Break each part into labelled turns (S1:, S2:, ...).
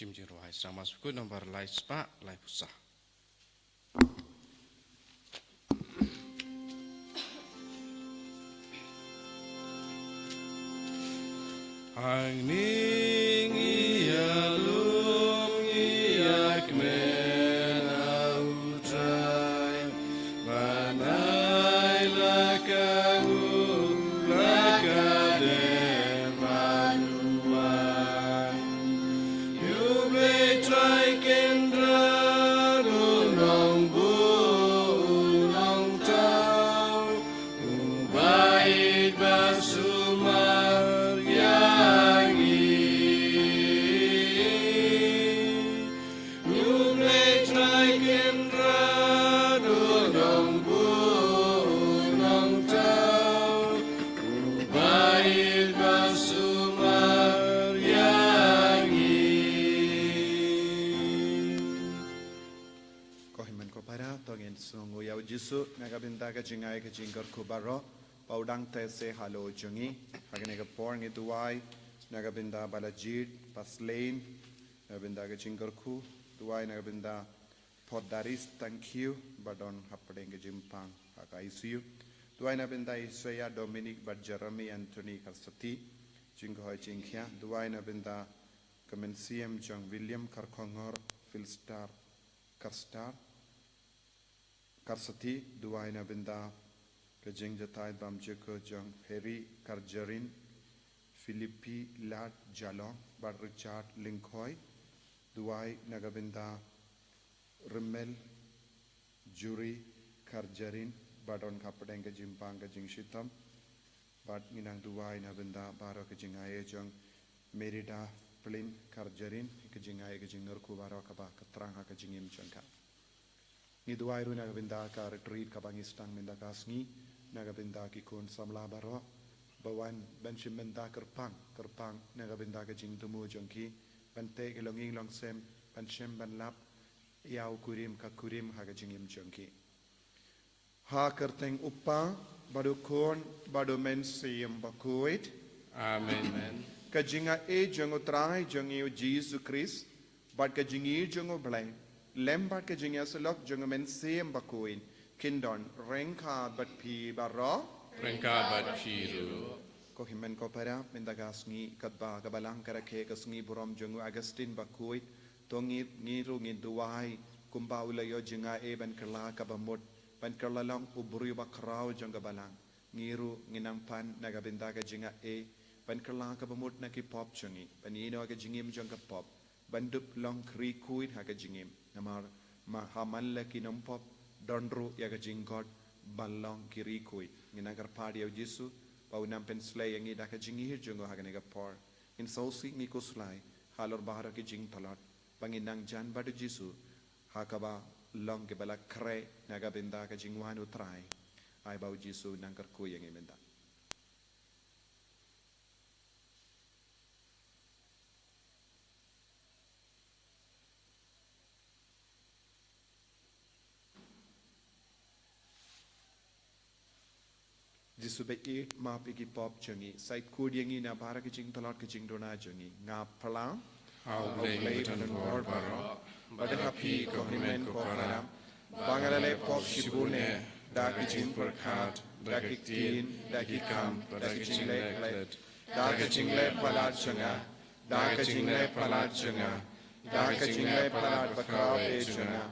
S1: Simji rohai sama suku nomor lai spa lai pusah. Ang ning ialung iak menautai manai lakagu lakade manuan yuble trai kendra gunung gunung tau ubait basumar
S2: Jisu nagabinda ka jingay ka jingar kubaro paudang tese halo jungi hagane ka por ngi duwai nagabinda balajid paslain nagabinda ka jingar ku duwai nagabinda podaris thank you badon hapdeng ka jimpang haka ICU duwai nagabinda Isaiah Dominic Jeremy Anthony Karsati jingo hoy jingkhya duwai nagabinda kamen CM Jong William Karkhongor Philstar Karstar Karsati duwai na binda kajing jatai bam jeko jong Harry Karjarin Philippi Lat Jalong bar Richard Linkoy duwai nagabinda Rimmel Juri Karjarin badon kapadeng ka jimpang ka jing shitam bad nginang duwai na binda baro ka jing aye jong Merida Plin Karjarin ka jing aye ka jing nurku baro ka ba katrang ha ka jingim jongka ni duai ru nagabinda ka retreat ka bangistang minda kasngi nagabinda ki kun samla baro bawan benchim minda kerpang nagabinda ka jing tumu jongki bante ke longing longsem benchim ban lap yau kurim ka kurim ha ka jingim jongki ha kerteng uppa badu kon badu men siem bakuit
S1: amen
S2: ka jinga e jongo trai jongi Jesus Christ bad ka jingi jongo blai lembat ke jingya selok jongamen sem bakuin kindon rengka bat pi baro
S1: rengka bat piru
S2: ko himen ko para mendagasngi kadba kabalang karake kasngi burom jongu Agustin bakuit tongi ngiru ngi duwai kumba ulayo jinga e ban kerla kabamut ban kerla long uburi bakrau jong kabalang ngiru nginang pan nagabinda ka jinga e ban kerla kabamut nakipop jongi panino ka jingim jong kapop bandup long kri kuit ha ka jingim namar mahamalla ki nampop dondru ya ka jingkot ballong kiri kui nginagar padi au Jisu pau nampen slay yang ida ka jingi jungo ha ka por in sausi mi kuslai halor bahara ki jing talat banginang jan badu Jisu ha ka ba long ke bala kre naga benda ka jingwan utrai ai bau Jisu nangkar kui yang imenda Jisu beki ma piki pop jungi sait kud yangi na bara ki jing talat ki jing dona jungi nga pala
S1: au blei tan bor baro
S2: bada happy ko himen ko param bangalale pop shibune da ki jing perkat da ki tin da ki kam da ki jing le da ki jing le pala junga da ki jing le pala junga da ki jing le pala bakra pe junga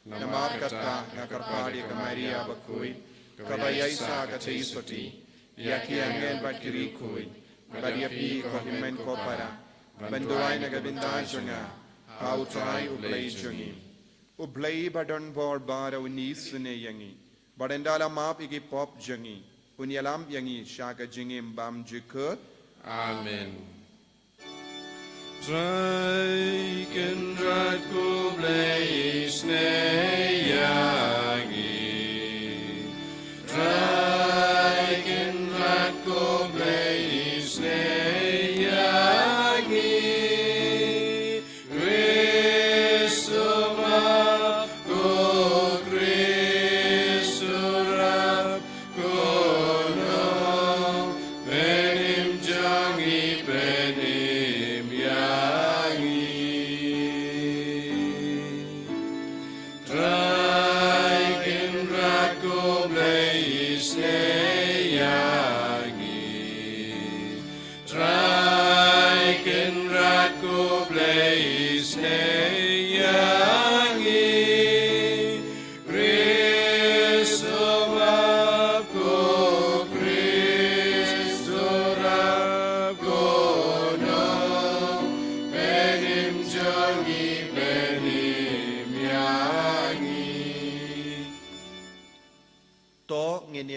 S2: namar kata ngakarpadi ka Maria bakui kabayay sa kachaisoti, yaki angel bat kirikui, badiapi ko himen ko para, banduay nagabinda junga, hautay ublay jungi. Ublay badon bor bara unis ne yangi, badendala map igi pop jungi, unyalam yangi shaka jingim bam jukut.
S1: amen Draiken drat kublay isne yangi Draiken drat kublay isne yangi Grisuma ko grisurap kono benim jangi benim yangi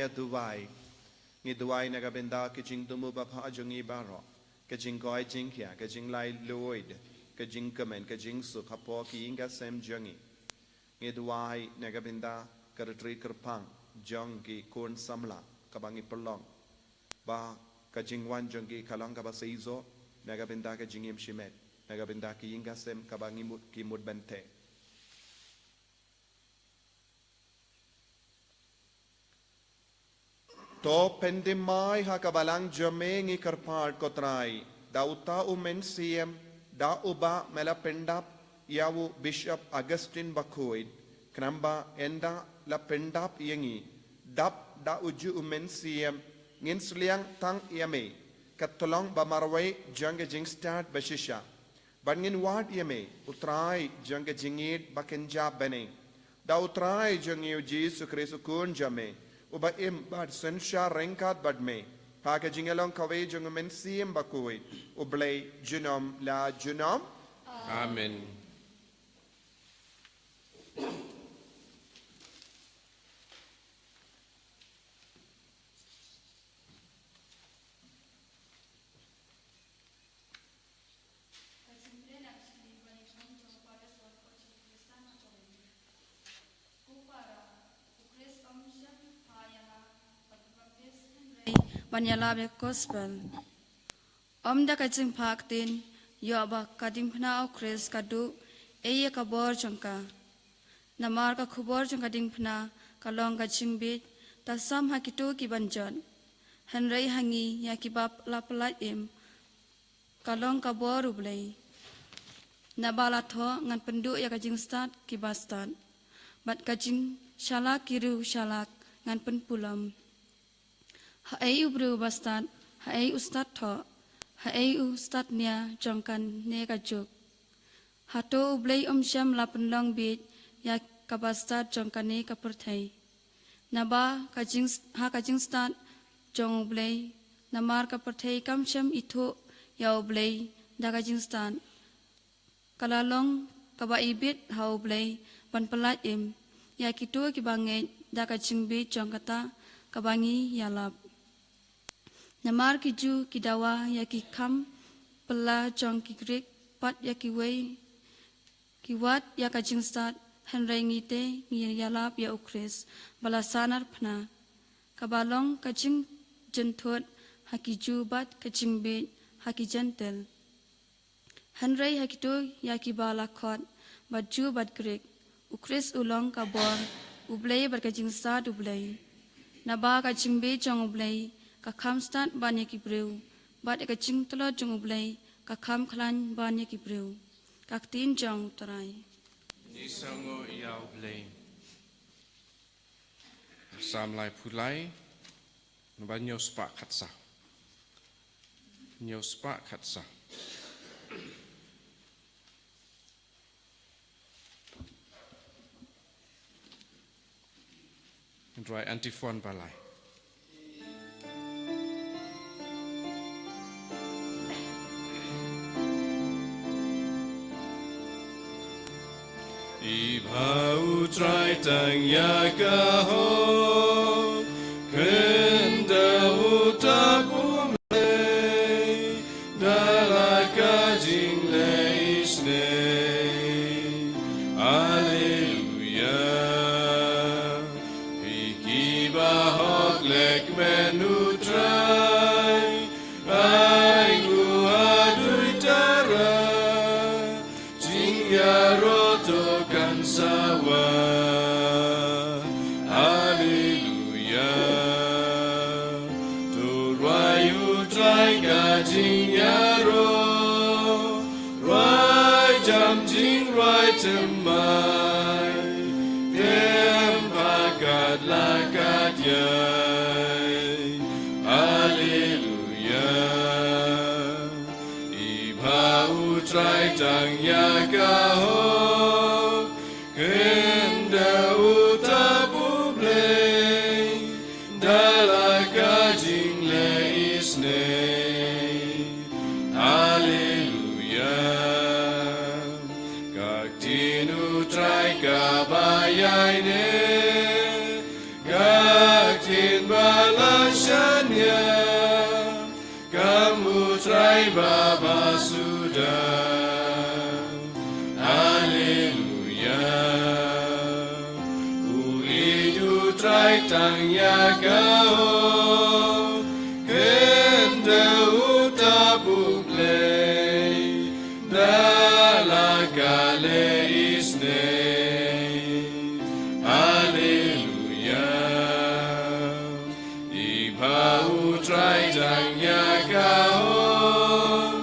S2: ya duwai ngi duwai naga benda ke jing tumu bapa jungi baro ke jing koi jing kia ke jing lai loid ke jing kemen ke jing su kapo ki inga sem jungi ngi duwai naga benda ke retri kerpang jong ki kun samla kabangi pelong ba ke jing wan jungi kalong kaba seizo naga benda ke jing im shimet naga benda ki inga sem kabangi mut ki mut bente to pendemai hakabalang jamengi karpar kotrai dauta umen siem da uba mela pendap yawu bishop Augustine Bakoid knamba enda la pendap yangi dap da uju umen siem ngin sliang tang yame katolong bamarwai janga jingstad bashisha bangin wad yame utrai janga jingit bakenja bene da utrai jangiu Jesu Kristu kun jame uba im bad sensha renkat bad me paka jingelong kawe jung men siem bakui ublay junom la junom
S1: Amen.
S3: Banyalabe gospel. Da kajing pak tin yoba kadim phna o Chris kadu eye kabor jongka. Namar ka khubor jongka ding phna kalong ka chingbit ta sam hakitu ki banjon. Henrei hangi ya kibap laplat im kalong ka bor ublei. Nabala tho ngan pendu ya kajing start ki bastan. Bat kajing shalak kiru shalak ngan pen pulam. Hai ubru bastat, hai ustad tho, hai ustad nia jongkan ne kajuk. Hato ublei syam lapan long bit ya kabastad jongkan ne kaperthai. Naba kajing stad jong ublei namar kaperthai kam syam itu ya ublei da kajing stad. Kalalong kaba ibit ha ublei pan pelat im ya kitu kibangai da kajing bit jongkata kabangi yalap. Namar kiju kidawa ya ki kam pela jong ki grik pat ya ki wei ki wat ya ka jingstat henrei ngite ngi yalap ya ukris balasanar phna kabalong ka jing jenthot hakiju bat ka jingbe haki jentel henrei hakitu ya ki bala khot baju bat grik ukris ulong ka bor ublei bar ka jingstat ublei naba ka jingbe jong ublei ka kham stat banya ki breu bat ka ching tlo jong ublei ka kham khlan banya ki breu ka tin jong tarai
S1: Ni sango yau blay. Sam lai pulai. Naba nyo spa khatsa. Nyo spa khatsa. Ndrai antifon balai. Ibau trai tang yakaho kenda utakumlei dalaka jinglei snei Alleluia Ikibahok lek menu trai Aingu adui tara Jingaroto sawa Hallelujah to rayu trai ga jing yaro rai jam jing rai temai dem bagat lagat yai Hallelujah ibau trai tang yakaho Kenda utabublei dalaka jingle isnei Hallelujah Kaktinu trai kabayaine Kaktin Syanya kamu trai Bapa sudah. Haleluya. Uidu trai tangnya kau kenda utabu play dalam kale isne. Haleluya. Ibau trai tangnya kau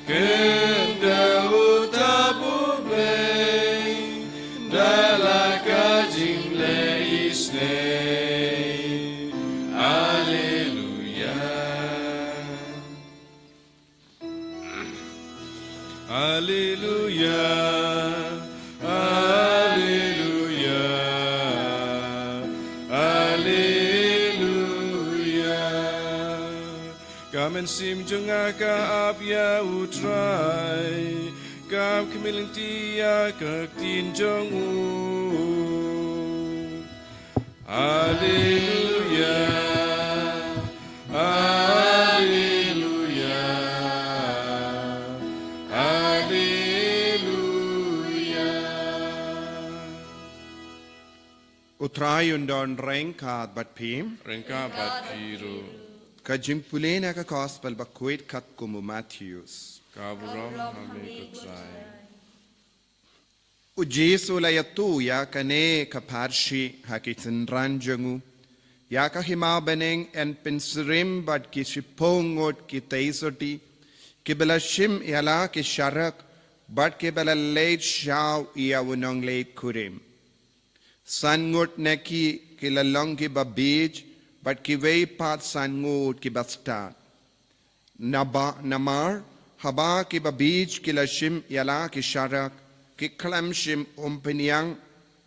S1: kenda utabu play dalam kajing le isne. Haleluya. Haleluya. Haleluya. Haleluya. Kamen sim junga ka apya utrai kap kemiling tia ka tin jong u. Haleluya. Haleluya. Haleluya.
S2: Utrai undon rengkat bat pim.
S1: Rengka bat piru
S2: Ka jimpulena ka gospel ba kuit kat kumu Matthews.
S1: kaburam hame kutrai.
S2: Ujesu la yatu ya kane ka parshi hakitin ranjangu. Ya ka hima beneng en pensirim bat ki shipongot ki teisoti. Ki bela shim yala ki sharak bat ki bela late shaw ya unong late kurim. Sangut neki ki lalong ki ba beach but ki way pat sangut ki ba start. Namar haba ki ba beach ki la shim yala ki sharak ki klam shim umpinyang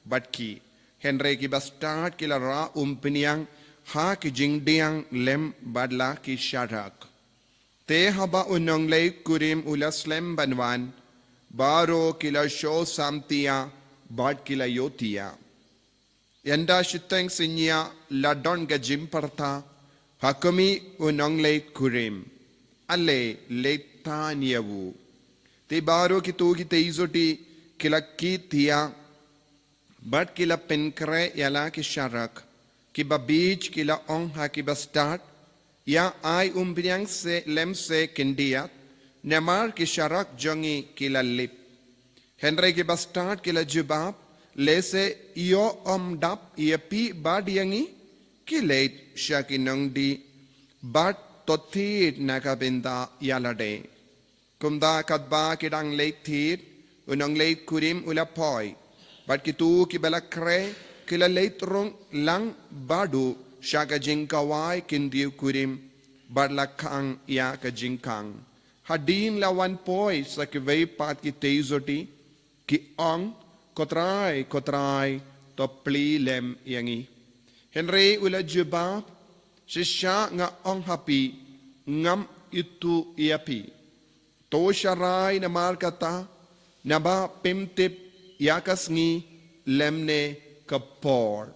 S2: but ki. Henry ki ba start ki la ra umpinyang ha ki jingdiang lem badla ki sharak. Te haba unong lay kurim ulaslem banwan baro ki la show samtia bad ki la yotia. Yanda shiteng sinya ladon ga jimparta hakami unong lay kurim. Ale leitan yawu. Te baro ki tu ki teizoti kila ki tia but kila penkre yala ki sharak ki ba beach kila ong ha ki ba start ya ai umbiang se lem se kindiat namar ki sharak jongi kila lip Henry ki ba start kila jubab lese iyo dap pi badiangi ki late shakinong di but totit nakabinda yalade kumda kadba kidang late tit unong late kurim ulapoi but kitu kibala kre kila late rong lang badu shaka jingkawai kindiu kurim but lakang ya ka jingkang hadin la one poi sa kiway pat ki teizoti ki ong kotrai to pli lem yangi Henry ula jubab sisya nga ong hapi ngam itu iapi to sharai na markata naba pimtip yakas ngi lemne kapor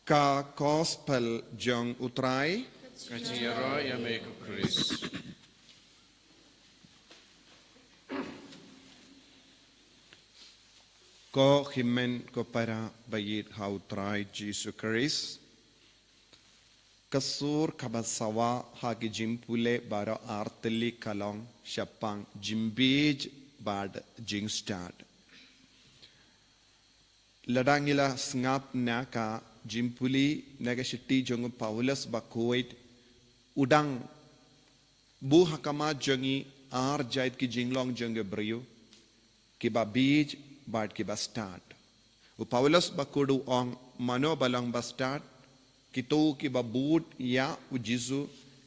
S2: ka gospel jong utrai
S1: Kachiyaro yame kukris.
S2: ko himen ko para bayit hautrai Jesus Christ kasur kabasawa hagi jimpule baro arteli kalong shapang jimbij bad jingstad ladangila ngap naka jimpuli naga shitti jong Paulus bakuit udang bu hakama jongi ar jait ki jinglong jong brio ki ba bij bad ki ba start u Paulus bakudu ong mano balang ba start kitu ki ba boot ya u jisu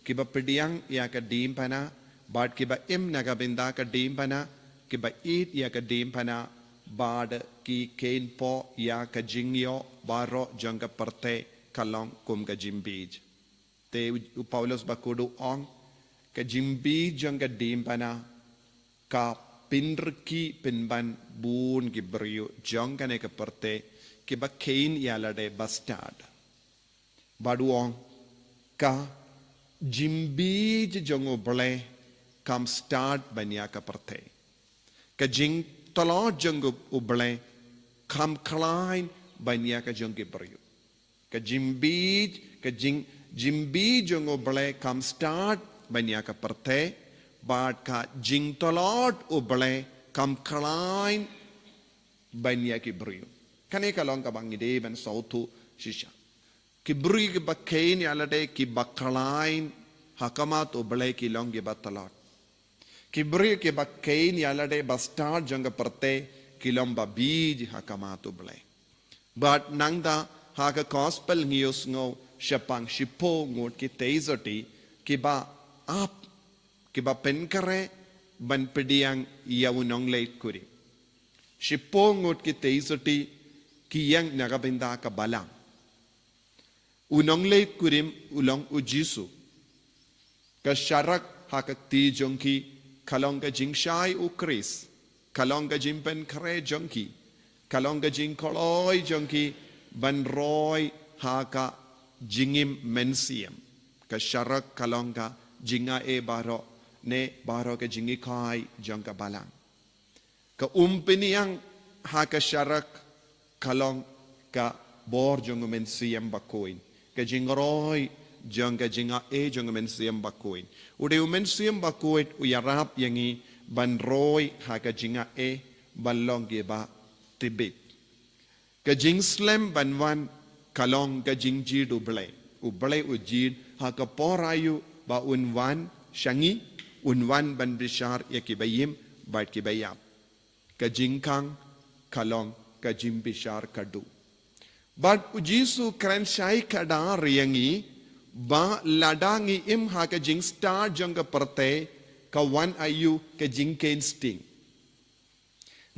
S2: ki ba pediang ya ka dim pana bad ki ba im naga binda ka dim pana ki ba eat ya ka dim pana bad ki kain po ya ka jingyo baro janga parte kalong kum ka jimbij te u Paulus bakudu ong ka jimbij janga dim pana ka pinrki pinban bun gibrio jongane ke perte ke ba kein yalade bastard baduong ka jimbij jongo ble kam start banya ka perte ka jing tolo jongo uble kam klein banya ka jong gibrio ka jimbij ka jimbij jongo ble kam start banya ka perte bad ka jing tolot uble kam klein banya ki brio kane ka long ka bangi de ban sautu shisha ki brio ki bakain yalade ki bakalain hakamat uble ki long ki batalot ki brio ki bakain yalade bastard janga perte ki lomba bij hakamat uble but nangda haka gospel news ngo shapang shipo ngot ki teizoti ki ba up kiba penkare ban pediang yaunong late kuri shipongot ki teisoti kiyang nagabinda ka balang unong late kurim ulong ujisu ka sharak hakakti jongki kalonga jingshai u kris kalonga jimpen kare jongki kalonga jingkoloi jongki ban roy haka jingim mensiam ka sharak kalonga jinga e baro ne baro ke jingi kai jangka balang ka umpiniang haka sharak kalong ka bor jong men siam bakoin ka jingroi jangka jinga e jong men siam bakoin ude men siam bakoit uyarap yangi ban roi haka jinga e balong ge ba tibet ka jing slam banwan kalong ka jingji uble ujid haka porayu ba unwan shangi unwan ban bishar ya kibayim bat kibayap ka jingkang kalong ka jim bishar kadu but ujisu kran shai kada riyangi ba ladangi im ha ka jing star janga perte ka wan ayu ka jing ken sting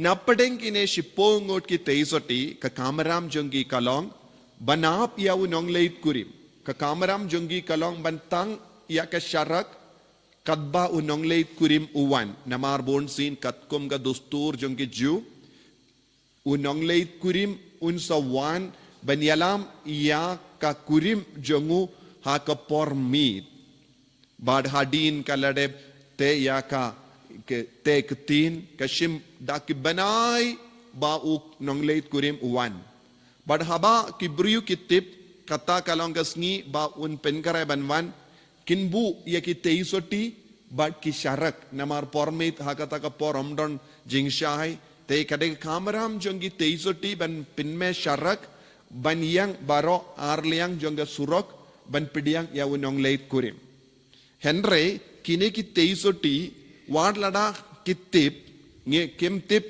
S2: napadeng kine shipongot ki teisoti ka kamaram jongi kalong banap ya unong leit kurim ka kamaram jongi kalong bantang ya ka sharak kadba unong leit kurim uwan namar bon sin katkum ga dustur jongi ju unong leit kurim unsa wan banyalam ya ka kurim jongu ha ka pormit bad hadin kalade te ya ka te ketin kashim dak banai ba uk nong leit kurim uwan bad haba kibriu kitip kata kalongasngi ba un penkare banwan kinbu ya ki teisoti but ki sharak namar pormit hakata ka poromdon jingshai te kade kamaram jongi teisoti ban pinme sharak ban yang baro arliang jonga surok ban pidiang ya unong leit kurim henre kine ki teisoti wadlada kitip nge kim tip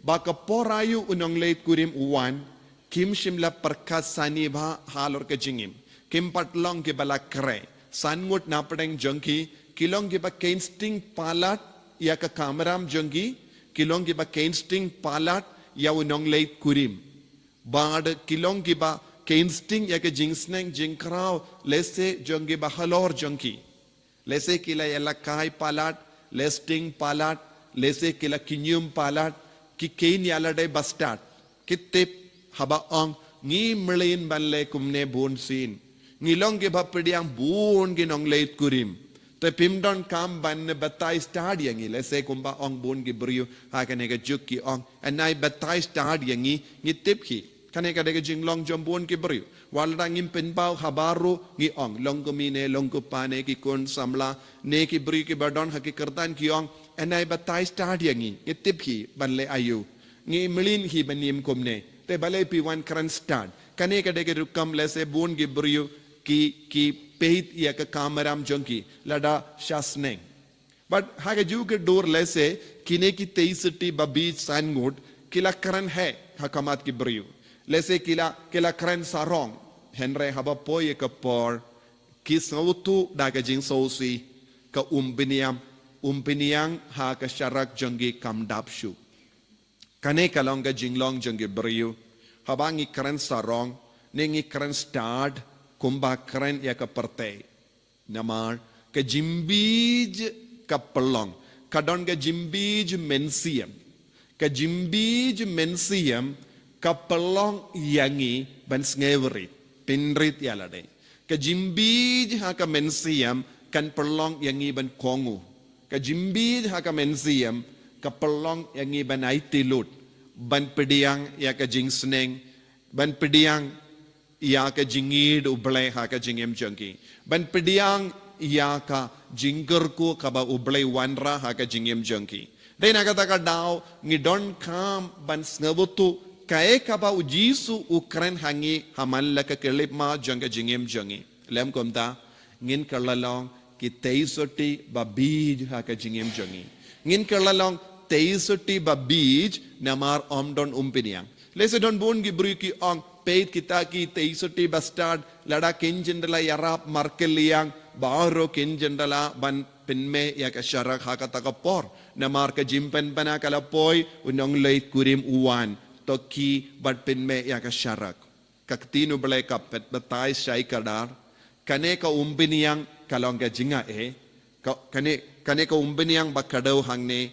S2: ba ka porayu unong leit kurim uwan kim shimla perkasani bha halor ke jingim kim patlong ke balakre sangut napadeng jongki kilong giba kainsting palat ya ka kamaram jongki kilong giba kainsting palat ya unong leit kurim bad kilong giba kainsting ya ka jingsneng jingkraw lese jonggi ba halor jongki lese kila yala kai palat lesting palat lese kila kinyum palat ki kain yala day bastat kitip haba ong ngi mlin banle kumne bon sin ngilong ge bapdiang bun gi nong leit kurim te pimdon kam ban batai stad yangi lese kumba ong bun gi brio ha kane ga jukki ong anai batai stad yangi ngitip hi kane ga de jinglong jom bun gi brio walda ngim pen bau habaru ngi ong longkumine longkupane ki kon samla ne ki bri ki badon ha ki kertan ki ong anai batai stad yangi ngitip hi banle ayu ngi mlin hi banim kumne te balai pi wan kran stad kane ka de rukam lese bun gi brio ki peit ya ka kamaram jonki lada shasneng but haga ju ke dor lese kine ki teisati babi sangut kila kran hai hakamat ki brio lese kila kran sarong henre haba poye ka por ki sautu daga jing sosi ka umpiniang ha ka sharak jongi kam dapshu kane kalonga jinglong jongi brio habangi kran sarong nengi kran stad kumba keren ya ka perte namar ke jimbij ka pelong
S4: kadon ke jimbij mensiam ke jimbij mensiam ka pelong yangi ban sngeverit pinrit yalade ke jimbij ha ka mensiam kan pelong yangi ban kongu ke jimbij ha ka mensiam ka pelong yangi ban aitilut ban pediang ya ka jingsneng ban pediang ya ka jingid ublay ha ka jingem jangki ban pediang ya ka jinggerku kaba ublay wanra ha ka jingem jangki dai nagata ka daw ngidon kam ban snabutu kae kaba ujisu ukren hangi hamalla ka kelip ma janga jingem jangi lem komta ngin kalalong ki teisoti ba bij ha ka jingem jangi ngin kalalong teisoti ba bij namar omdon umpiniang lese don bon gi bru ki ong peit kita ki teisoti ba start lada kenjendala yarap markeliang baro kenjendala ban penme ya ka syarak ha ka takapor namar ka jimpen bana kala poi unong leit kurim uwan toki bat penme ya ka syarak kaktino balai kapet batai sai kadar kane ka umpiniang kalong ka jinga kane ka umpiniang bakadaw hangne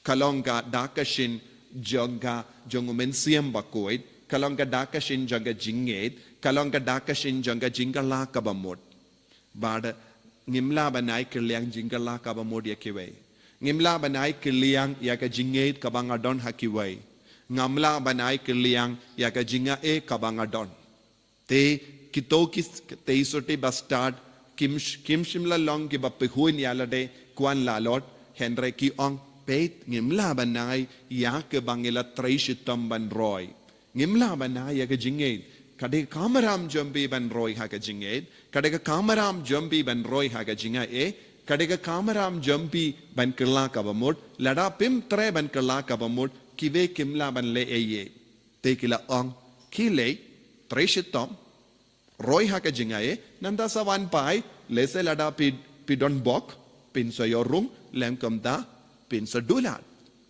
S4: kalong ka dakashin jongga jongumensiam bakoid kalong ka dakashin jongga jinged kalong ka dakashin jongga jingala kabamot bada ngimla banai kiliang jingala kabamot ya kiwai ngimla banai kiliang ya ka jinged kabangadon hakiwai ngamla banai kiliang ya ka jinga kabangadon te kitokis teisoti bastard kim shimla long ki bapehuin yalade kwan lalot henry ki ong peit ngimla banai ya ke bangila traishitam ban roy ngimla banai ya ke jinged kade kamaram jambi ban roy ha ke jinged kade kamaram jambi ban roy ha ke jinga kade kamaram jambi ban kirla kabamut lada pim tre ban kirla kabamut kive kimla ban le te kila ong kile traishitam roy ha ke jinga nanda sawan pai lese lada pidon bok pin so yorung lem kamda pin sa dulat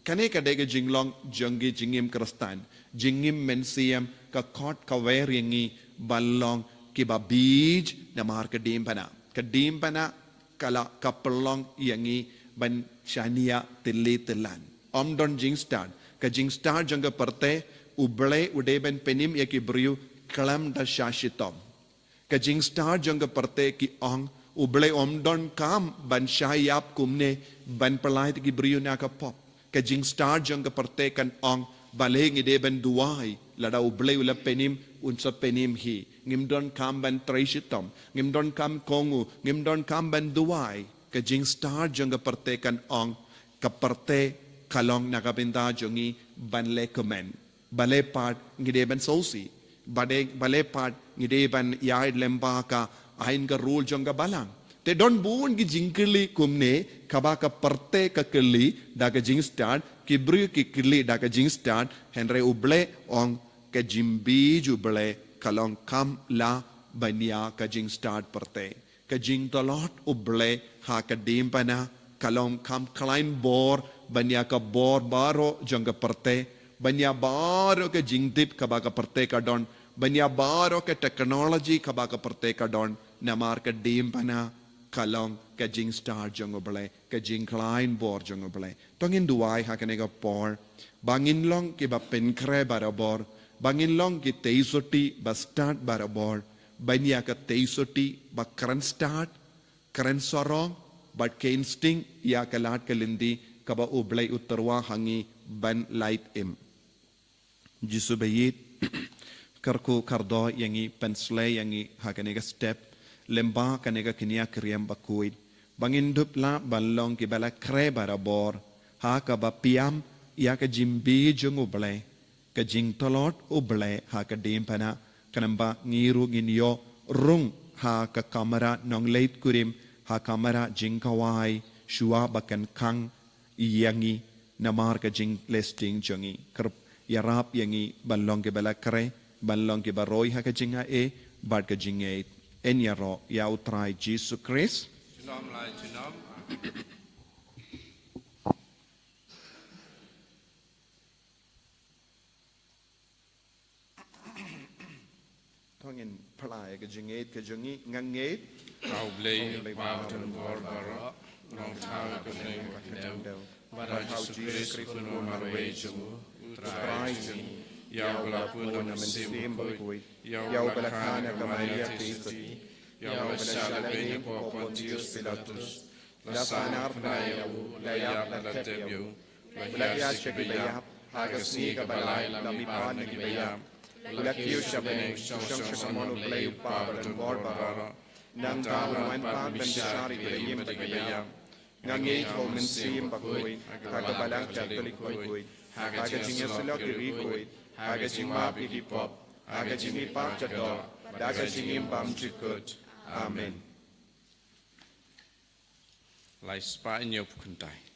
S4: kane kadega jinglong jangi jingim krastan jingim mensiam ka khot ka weringi ballong ki ba bij na mar ka dim pana kala kapelong yangi ban shania tilli tilan omdon jingstan ka jingstar janga parte uble udeben penim yaki briu kalam da shashitom ka jingstar janga parte ki ong uble omdon kam ban shayap kumne ban palait ki brio na ka pop ka jing star jang ka parte kan ong baleng ide ban duai lada uble ula penim unsa penim hi ngimdon kam ban traishitom ngimdon kam kongu ngimdon kam ban duai ka jing star jang ka parte kan ong ka parte kalong nakabinda jongi ban le komen bale part ngide ban sosi bale part ngide ban yaid lemba ka ain ka rule janga balang te don buun gi jingkili kumne kaba ka parte ka kili daga jing start kibru ki kili daga jing start henry uble ong ka jimbi juble kalong kam la banya ka jing start parte ka jing dolot uble ha ka dimpana kalong kam klein bor banya ka bor baro janga parte banya baro ka jing dip kaba ka parte ka don banya baro ka technology kaba ka parte ka don namar ka dimpana kalong ka jing star jangobale ka jing klein bor jangobale tongin duai ha kanega por bangin long ki ba penkre barabor bangin long ki teisoti ba start barabor banya ka teisoti ba kran start kran sorong but ke instinct ya kalat kalindi kaba ublay utarwa hangi ban light im jisubayit karku kardo yangi pensle yangi ha kanega step lemba kanega kinia kriam bakuid bangin dupla balong ki bala kre barabor ha ka ba piam ya ka jimbi jung uble ka jing tolot uble ha ka dimpana kanamba ngiru ginyo rung ha ka kamera nong leit kurim ha kamera jing kawai shua bakan kang yangi namar ka jing listing jongi kerp yarap yangi balong ki bala kre balong ki baroy ha ka jinga bad ka jinga en yaro ya utrai Jesus Christ
S1: Chinom lai chinom
S4: thongin phlai ka jinget ka jongi nganget
S1: Rau blei Mau tan bor baro Long thang bening wakidau. Baraja Yesus Kristus marweju. Utraizu. Yau belapun mesim bakui. Yau belakana kamaria Kristi. Yau bersala benya Pontius Pilatus. Lasana arnayau. Layak latebiu. Layak shekibeyap. Hagasni kabalay lamipan nagibeyap. Lakiu shabeng shong play power and barbara. Nang tawaman pa bendisari gayim tagayam. Nangay homen sim bakoy. Hagabalang Catholic koy. Hagajing yasulok irikoy. Hagajing map ikipop. Hagajing ipap jador. Dagajing imbam jikut. Amen. Lai spa inyo pukuntai.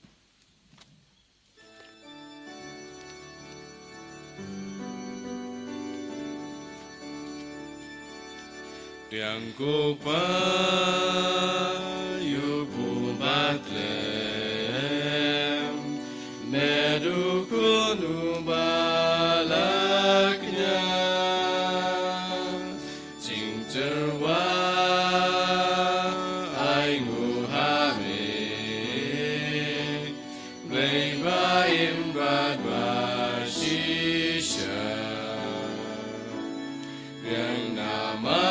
S1: Yang ku payu Bethlehem, meduku balaknya, jing terwa aingu hame, bayim badwashisha, yang nama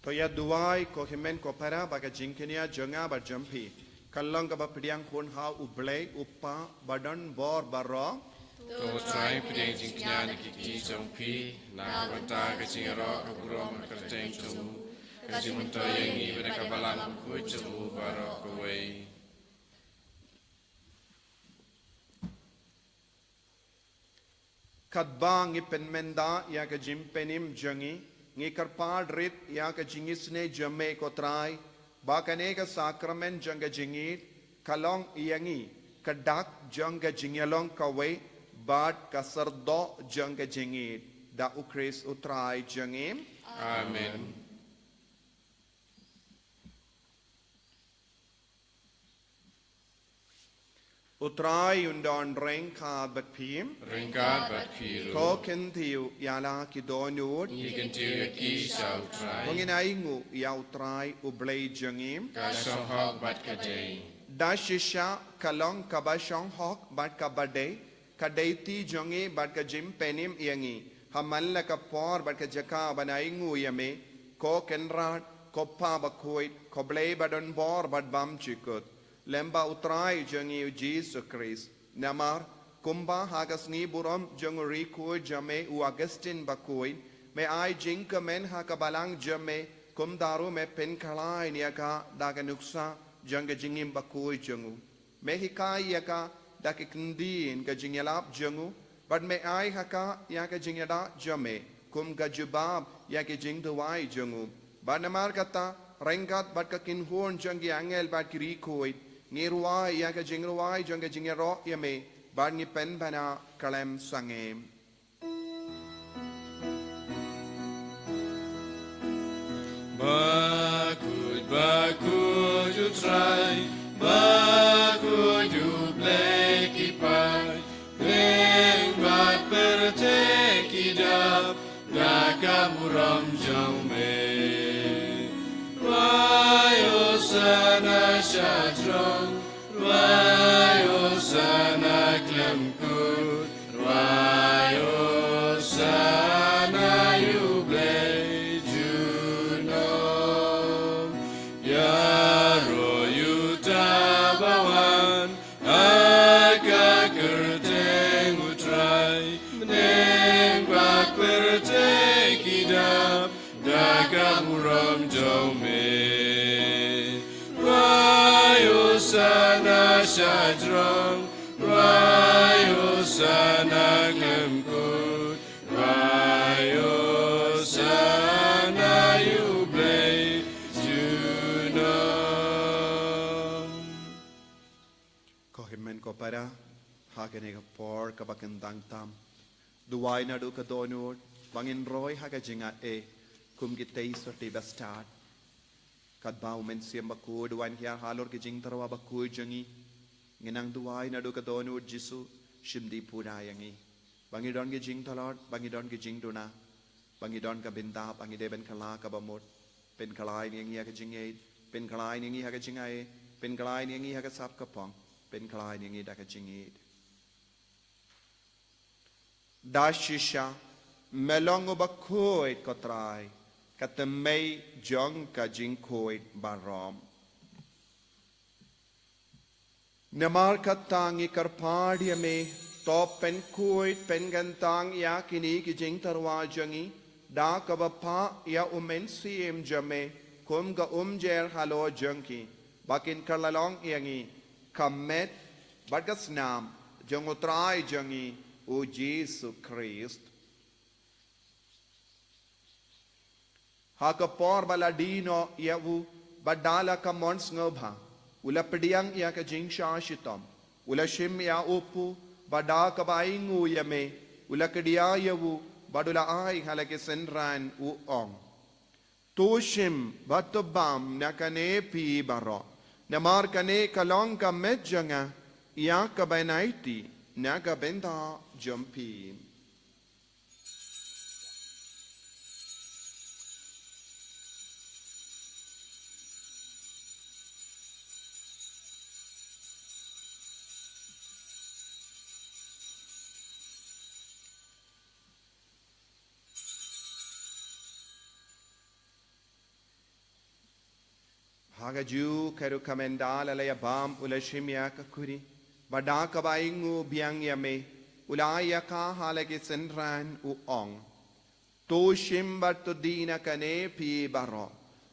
S2: Toya duai ko himen ko para baga jingkenia jonga ba jampi. Kallang ka ba pediang kun ha ublay upa badan bor barro.
S1: To try pediang jingkenia ni kiki jampi. Na bata ka jingaro ka burom ka teng tumu. Ka jimunto yang i bena ka balang ku tumu barro ko wei.
S2: Kadbang ipen menda ya ka jimpenim jangi. Ngikarpad rit ya ka jingisne jamme ko trai bakane ka sakramen janga jingit kalong iyangi kadak janga jingyalong kawe bad kasardo janga jingit da ukris utrai jangim
S1: Amen.
S2: Utrai undon rengka bat phim
S1: Ringkat bat kiru.
S2: ko kentiu yala ki donut
S1: Ikan tiu ki sau try.
S2: Menginaingu ya utrai ublay jangim
S1: Ka song hok bat kadei.
S2: Dashisha kalong kabashong hok bat kabade kadaiti jongi bat ka jim penim iangi hamalla ka por bat ka jaka banaingu yame ko kenrat ko pa bakoit ko blay badon bor bat bam chikut lemba utrai jongi Jesus Christ namar kumba hagasni buram jonguri ko jame u Augustin bakoit me ai jinka men hakabalang jame kumdaru me pen khalai niaka daga nuksa janga jingim bakoi jangu me hikai yaka dakikndin ka jingyalap jangu but me ai haka yaka jingyada jame kum ka jubab yaka jingdawai jangu banamar kata rengat bat ka kinhorn jangi angel bat kiri koi ngirwai yaka jingruai janga jingyaro yame bat ngi pen bana kalem sangem
S1: Bakud you try, bakud you play kipai, beng bat perteki dap, nakamuram jaume. Wayo sana shatrong, wayo sana klemkut, wayo sana you play. Yaro yuta bawan, aga Shadrong, Rayo Sanaglemkut, Rayo Sanayuble, Junom.
S4: Kohimen ko para hakene ka por kabakendang tam. Duway na do ka donor, bangin roy haga jinga kum gitay so tiba start. Kadbaw men siyam baku duwan hiya halor ki jing tarwa baku jangi. Nginang duway na do ka donor jisu shimdi punayangi. Bangidon ki jing talot, bangidon ki jing duna. Bangidon ka bindap, bangideben kala ka bamot. Pen kalay niyang hiya ka jingay, pen kalay niyang hiya ka jingay, pen kalay niyang hiya ka sap ka pong, pen kalay niyang hiya ka jingay. Dashisha melongo bakoit kotrai katemei jong ka jingkoit barom namar katangi karpadia me top pen koit pen gantang ya kini ki jing tarwa jangi da kabapa ya umen siem jame kum ga jer halo jangki bakin karlalong yangi kamet bagas nam jongotrai jangi O Jesus Christ. Haka por baladino yavu badala ka mons ngobha. Ula pediang ya ka jing shashitom. Ula shim ya upu bada ka baingu yame. Ula kedia yavu badula ai halake senran u ong. Toshim batobam nakane pi baro. Namar kane kalong ka medjanga ya ka bainaiti. Naga benda jumpy. Hagaju karu kamendala laya bam ulashimya kakuri. Bada kabaingu biang yame ulaya ka halage senran u ong to shimbat to dina kane pi baro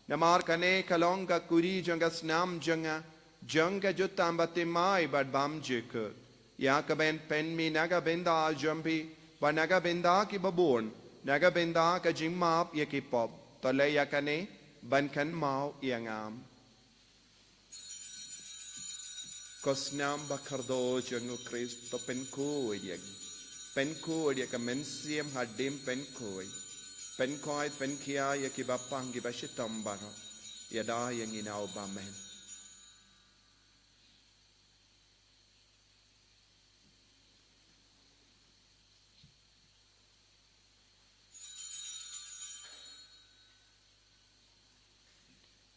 S4: namar kane kalonga kuri janga snam janga janga jutambate mai bad bam jek ya kaben pen mi naga benda jumpi ba naga benda ki babon naga benda ka jimap ya ki pop to le ya kane ban kan mau yangam Kosnam bakardo jangu Kristo penko yag penko ya kamensiam hadim penko penkoi penkia ya kibapang gibashitam baro yada yang inaw bamen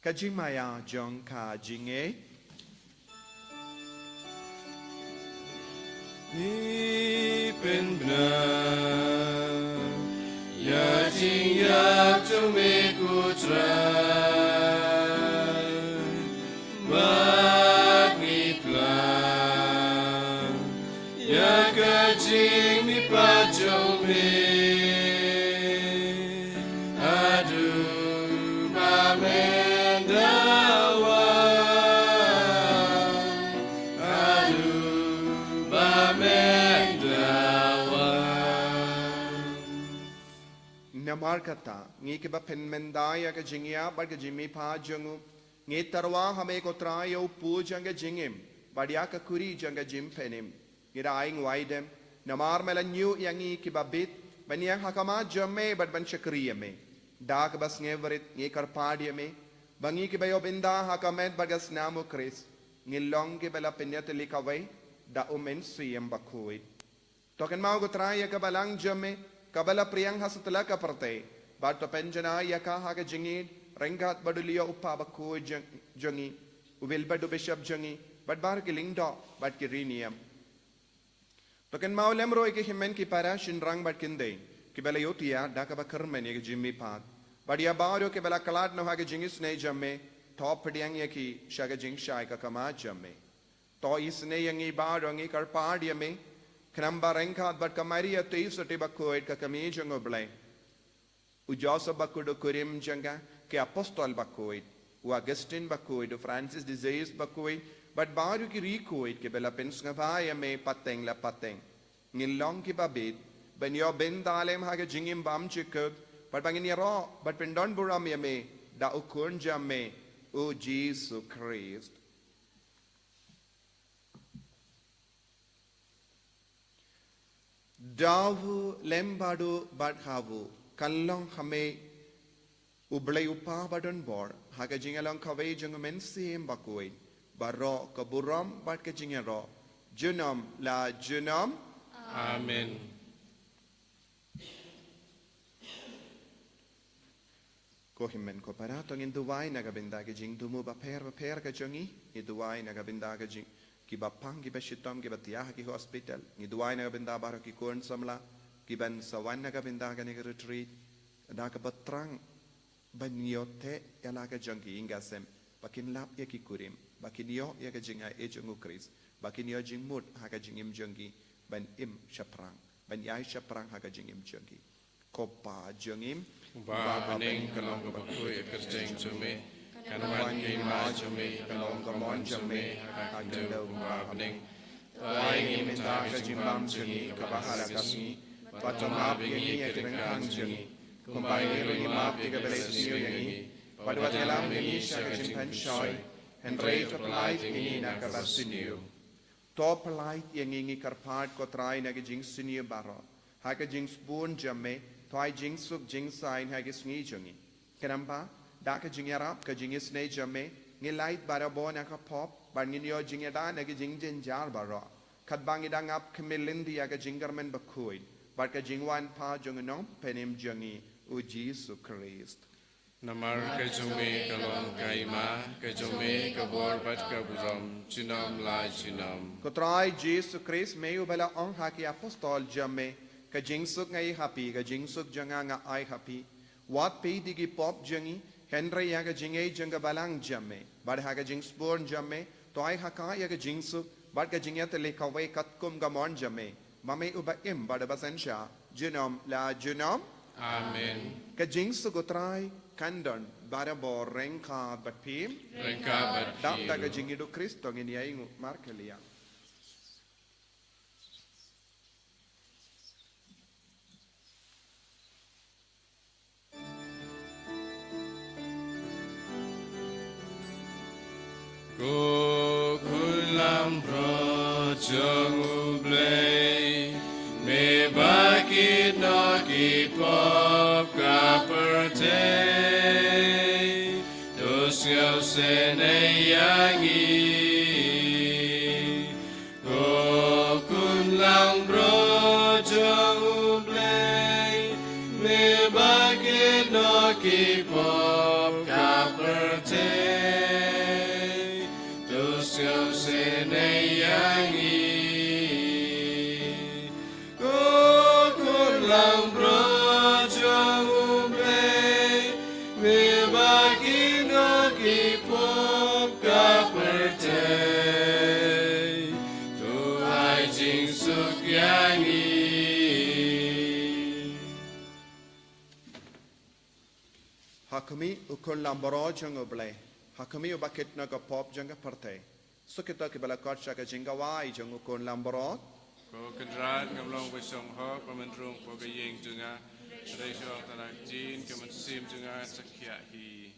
S4: Kajimaya jong ka jinge
S1: Ipen benar Ya jing ya cume kutrai Bagi plan Ya kajing mi pajong me Aduh bamendawa
S4: Namar kata ngi ke ba pen mendaya ka jingya bar ka jimi pa jangu ngi tarwa hame ko trayo pu janga jingim badia ka kuri janga jim penim ngira aing waidem namar mela new yangi ki ba bit baniya hakama jamme bad ban chakriya me da ka bas ngeverit ngi karpadia me bangi ki ba yobinda hakamet bagas namu kris ngi long ki bela penyat likawai da umen siyam bakhuit token mau ko trayo ka balang jamme Kabala priyang hasutla ka parte bat to penjana yaka haga jingid rengat baduliya uppa bakko jangi uvel badu bishop jangi bat bar ki lingdo bat ki riniam to ken maulem roy ke himen ki para shinrang bat kinde ki bela yotia da ka bakarmen ye jimmi pat badia baro ke bela kalat no haga jingis ne jamme top pediang ye ki shaga jing shai ka kama jamme to isne yangi baro ngi kar padiame Knamba rengkat bat kamaria teis te bakoit ka kami jango blay. Ujasa bakudo kurim janga ke apostol bakoit. U Augustine bakoit, u Francis de Sales bakoit,
S2: but baru ki rikuit ke bela pen ngavaya me pateng la pateng ngilong ki babit ben yo ben dalem ha ke jingim bam chikuk but bangin ro but pen don buram ya me da ukun jamme o Jesus Christ davu lembadu badhavu kallong hame ublay upa badon bor ha ke jingalong kawai jung men sim bakoi baro kaburam bat ke jingero junam la junam
S1: Amen.
S2: ko himmen ko para tongin duwai nagabinda ke jing dumu ba per ke jongi i duwai nagabinda ke jing ki bapang ki beshitom ki batiah ki hospital ni duwai nagabinda baro ki kon samla ki ban sawan nagabinda ke ni retreat da ka batrang banyote yala ke jongi ingasem bakin lap ya ki kurim bakin yo ya ke jinga e jongu kris bakin yo jing mut ha ke jingim jongi ban im shaprang ban yai shaprang ha ke jingim jongi kopa jongim
S1: Ba bening kalong ka bakui kerjeng jume kanawan kay ma jume kalong ka mon jume hakdo ba bening Tuai ngim ta ka jimbam jungi ka bahara kasmi patomap yangi ya tengkang jungi kumpai ngiri map tiga beles niyo yangi padwat elam yangi siya ka jimpan shoy henry top light yangi na ka basiniyo
S2: top light yangi karpat ko try na ka jing siniyo baro ha ka jing spoon jamme Toy jing suk jing sign hagis ngi jungi. Kenapa? Da ka jing yarap ka jing is ne jamme ngi light bara bo na ka pop bar ngi yo jing da na ka jing jen jar bara. Kat bang idang ap kemilindi ya ka jing garmen bakui. Bar ka jing wan pa jung no penim jungi u Jesus Christ.
S1: Namar ka jume kalong kay ma ka jume ka bor bat ka buram chinam la chinam
S2: Ko try Jesus Christ me u bela ong haki apostol jamme ka jingsuk ngai happy ka jingsuk janga nga ai happy wat pe digi pop jangi henry ya ka jingai janga balang jamme bad ha ka jingsborn jamme to ai haka ya ka jingsuk bad ka jingya te lekha wai katkum ga mon jamme mame uba im bad basansha junom la junom
S1: Amen
S2: ka jingsuk utrai kandon bara bor renka bat pim
S1: Rengka bat
S2: dap ta ka jingidu kristo ngini ai markelia
S1: Ko kulam pro jong ublay me bakit no ki pop ka perte dos yaw se ne yangi ko kulam pro jong ublay me bakit no ki pop ka perte Siêu se ne yangi Ko kun lang bro jong umble Me baki no ki pop ka perte Tu ai jing suk yangi
S2: Hakami ukun lambaro jong ublay Hakami ubakit na ka pop jong ka parte Sukita ki balakot siya ka jingawai jong ukun lamborot.
S1: Ko kadrat ngamlong besong ho pamantrung po kayeng junga Reisyo ang tanak jin kamatsim junga sakya hi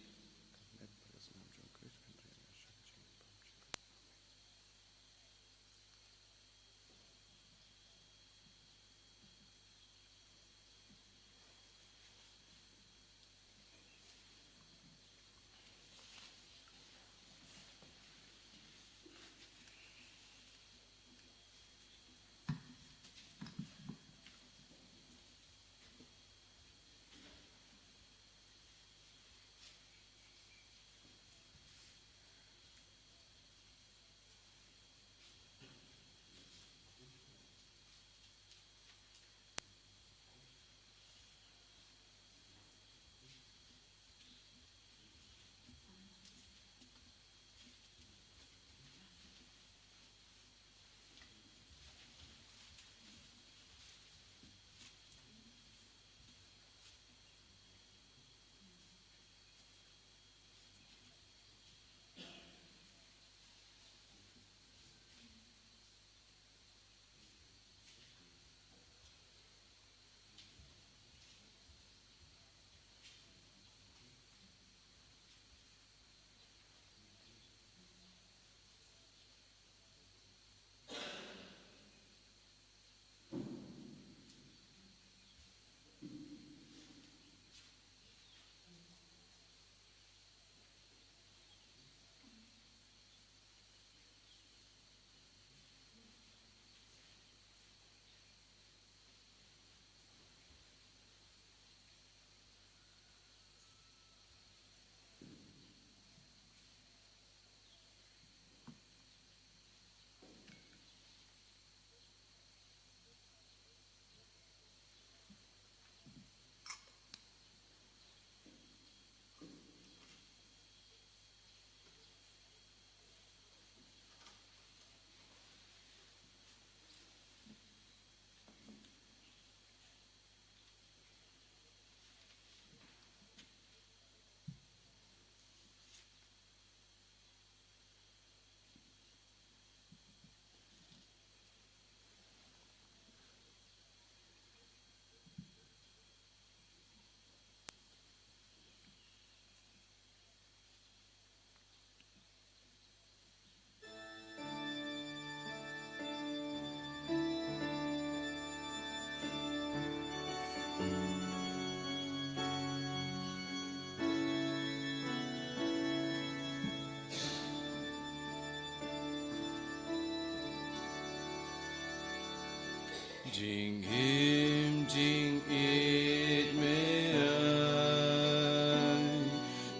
S1: Jing him, jing it me ai,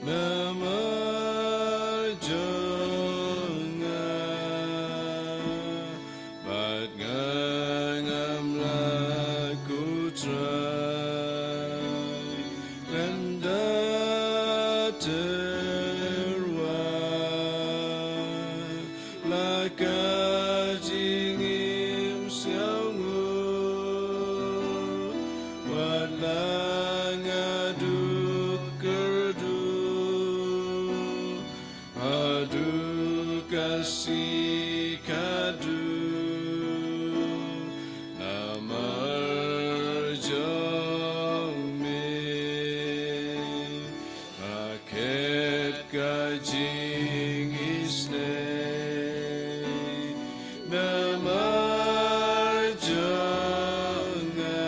S1: namar jonga, bat ngam laku try, kanda terwa, laka jing im siang. Kasih kadu namar jong me paket kajing isne namar jonga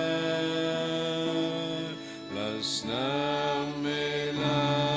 S1: lasna melatese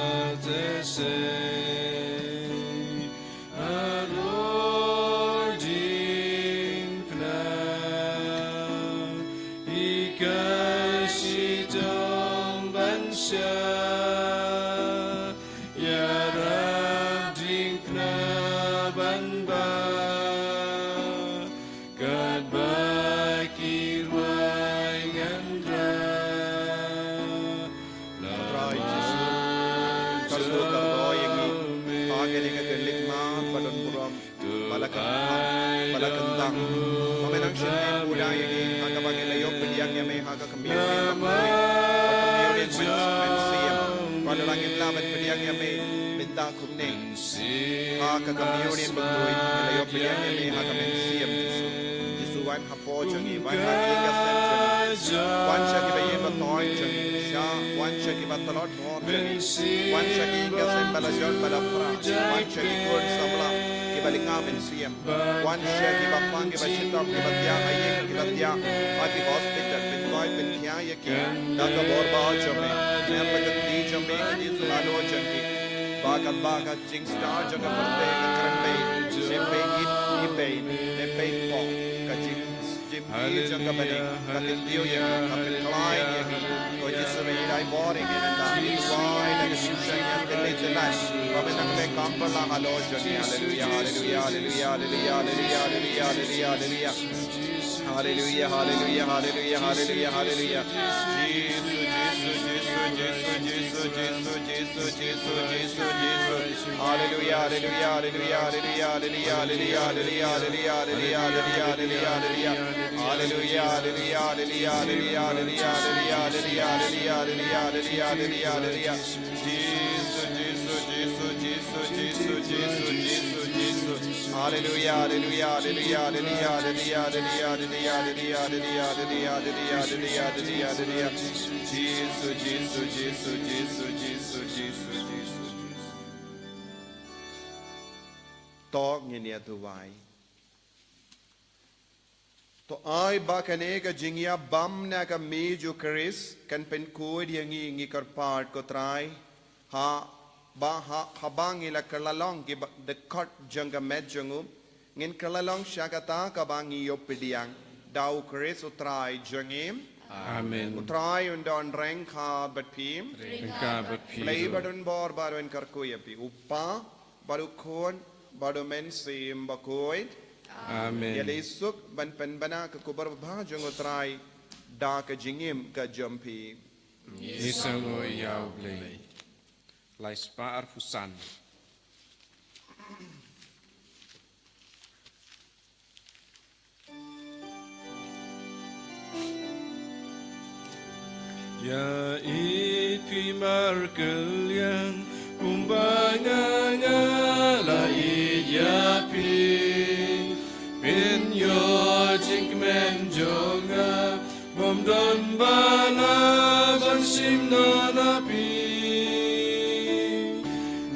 S2: Kakamiurin betul, melayu pilihan ini hakam mensiam Yesus wan hapo jangi wan hati kasem jangi wan syaki bayi batoy jangi syah wan syaki batalot mor jangi wan syaki kasem balajon balapra wan syaki kod sabla kibalinga mensiam wan syaki bapang kibacitam kibatia ayeng kibatia ati hospital pentoy pentia yakin daga borba jangi nempagati jangi Yesus lalu jangi Bagat jing star jaga perte kerempe sempe ipe nempe po kajim jimbi jaga bani katin dio ya katin klai ya ko jisre dai boring in and that is why the solution ya kele jelas babe nang le kampala halo jani hallelujah hallelujah hallelujah hallelujah hallelujah hallelujah hallelujah hallelujah hallelujah hallelujah Hallelujah, hallelujah, hallelujah, hallelujah, hallelujah, hallelujah, hallelujah, hallelujah, hallelujah, hallelujah, hallelujah, hallelujah, hallelujah, hallelujah, hallelujah, hallelujah, hallelujah, Jesus, Jesus, Jesus, Jesus, Jesus, Jesus, Jesus, Jesus, hallelujah, hallelujah, hallelujah, hallelujah, hallelujah, hallelujah, hallelujah, hallelujah, hallelujah, hallelujah, hallelujah, hallelujah, Jesus, Jesus, Jesus, Jesus, Jesus, Jesus, Jesus. Tog niya tuway. To ay ba kanega jingya bam na ka medyo karis kan penkud yang ingi karpart ko try ha ba ha habang ila kalalong ki dekat jangga medjangum ngin kalalong syakata ka bang iyo pidiang daw karis utray jangim
S1: Amen.
S2: Utray undon reng ka batpim
S1: Rengka berpihak.
S2: play badun bor baruen karkuyapi upa baru kon baru mensim bakoy
S1: Amen.
S2: ya lesuk ban penbana ke kubar bah jong utray da ke jingim ke jompi
S1: Isango yau blei. Lai spa arfusan. Ya itu markel yang kumbanganya lai yapi pin yo jing men jonga bom don bala bansim nanapi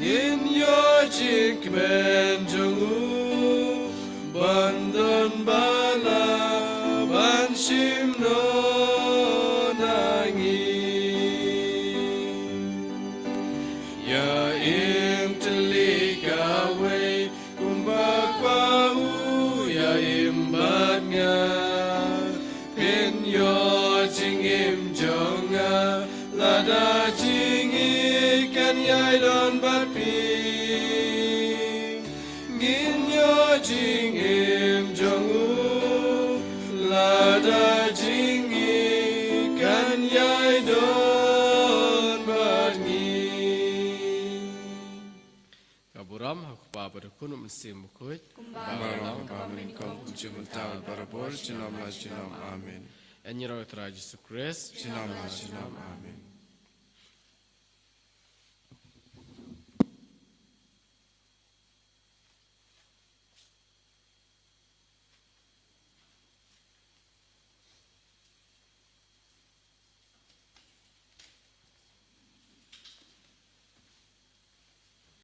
S1: ngin yo jing men jongu bandon bala bansim ada jingi kan yai don bangi. Kaburam hakpa pada kunum mesim mukut. Malam kami kau kucumtal parabor cinam la cinam amin. Enyi roh Yesus Kristus cinam la cinam amin.